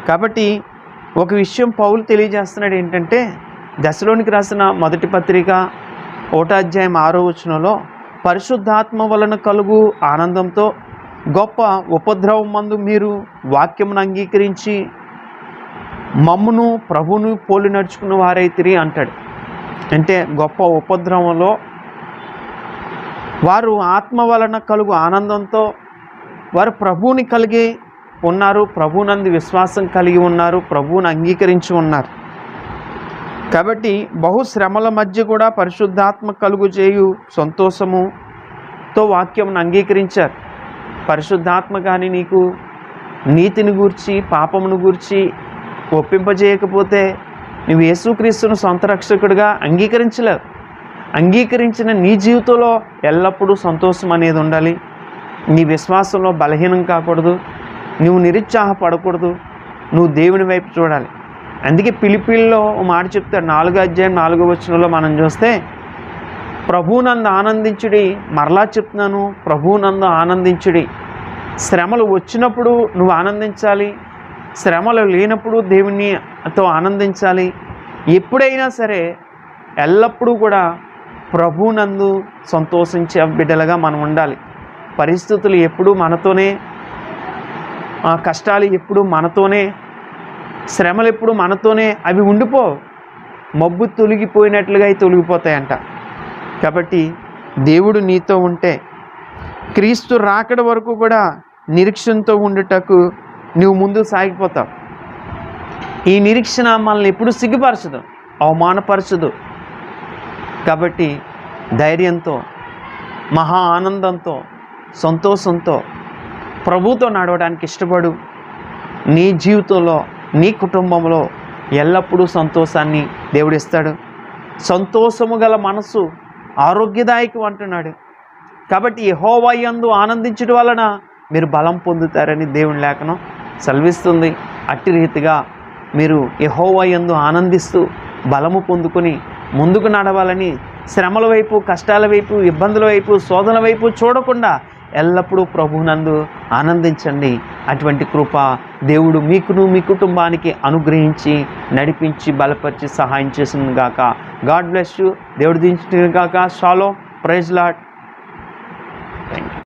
కాబట్టి ఒక విషయం పౌలు తెలియజేస్తున్నాడు ఏంటంటే, దశలోనికి రాసిన మొదటి పత్రిక 1వ అధ్యాయం 6వ వచనంలో, పరిశుద్ధాత్మ వలన కలుగు ఆనందంతో గొప్ప ఉపద్రవం మందు మీరు వాక్యమును అంగీకరించి మమ్మును ప్రభువును పోలి నడుచుకున్న వారైతిరి అంటాడు. అంటే గొప్ప ఉపద్రవంలో వారు ఆత్మ వలన కలుగు ఆనందంతో వారు ప్రభువుని కలిగి ఉన్నారు, ప్రభువునందు విశ్వాసం కలిగి ఉన్నారు, ప్రభువుని అంగీకరించి ఉన్నారు. కాబట్టి బహుశ్రమల మధ్య కూడా పరిశుద్ధాత్మ కలుగు చేయు సంతోషముతో వాక్యమును అంగీకరించారు. పరిశుద్ధాత్మ కానీ నీకు నీతిని గూర్చి పాపమును గూర్చి ఒప్పింపజేయకపోతే నువ్వు యేసుక్రీస్తును సొంత రక్షకుడిగా అంగీకరించలేవు. అంగీకరించిన నీ జీవితంలో ఎల్లప్పుడూ సంతోషం అనేది ఉండాలి. నీ విశ్వాసంలో బలహీనం కాకూడదు, నువ్వు నిరుత్సాహపడకూడదు, నువ్వు దేవుని వైపు చూడాలి. అందుకే ఫిలిప్పీల్లో మాట చెప్తాడు, 4వ అధ్యాయం 4వ వచనంలో మనం చూస్తే, ప్రభువునందు ఆనందించుడి. మరలా చెప్తున్నాను, ప్రభువునందు ఆనందించుడి. శ్రమలు వచ్చినప్పుడు నువ్వు ఆనందించాలి, శ్రమలు లేనప్పుడు దేవునితో ఆనందించాలి. ఎప్పుడైనా సరే ఎల్లప్పుడూ కూడా ప్రభువునందు సంతోషించే బిడ్డలుగా మనం ఉండాలి. పరిస్థితులు ఎప్పుడూ మనతోనే, కష్టాలు ఎప్పుడు మనతోనే, శ్రమలు ఎప్పుడు మనతోనే, అవి ఉండిపో, మబ్బు తొలగిపోయినట్లుగా అవి తొలగిపోతాయంట. కాబట్టి దేవుడు నీతో ఉంటే క్రీస్తు రాకడ వరకు కూడా నిరీక్షణతో ఉండుటకు నువ్వు ముందు సాగిపోతావు. ఈ నిరీక్షణ మనల్ని ఎప్పుడు సిగ్గుపరచదు, అవమానపరచదు. కాబట్టి ధైర్యంతో, మహా ఆనందంతో, సంతోషంతో ప్రభువుతో నడవడానికి ఇష్టపడు. నీ జీవితంలో, నీ కుటుంబంలో ఎల్లప్పుడూ సంతోషాన్ని దేవుడిస్తాడు. సంతోషము గల మనసు ఆరోగ్యదాయకం అంటున్నాడు. కాబట్టి యెహోవా యందు ఆనందించడం వలన మీరు బలం పొందుతారని దేవుని లేఖనం సెలవిస్తుంది. అట్టి రీతిగా మీరు యెహోవా యందు ఆనందిస్తూ బలము పొందుకొని ముందుకు నడవాలని, శ్రమల వైపు, కష్టాల వైపు, ఇబ్బందుల వైపు, శోధనల వైపు చూడకుండా ఎల్లప్పుడూ ప్రభువునందు ఆనందించండి. అటువంటి కృప దేవుడు మీకును మీ కుటుంబానికి అనుగ్రహించి నడిపించి బలపరిచి సహాయం చేసిన గాక. God bless you. దేవుడు దీవించును గాక. షాలోమ్. Praise lord.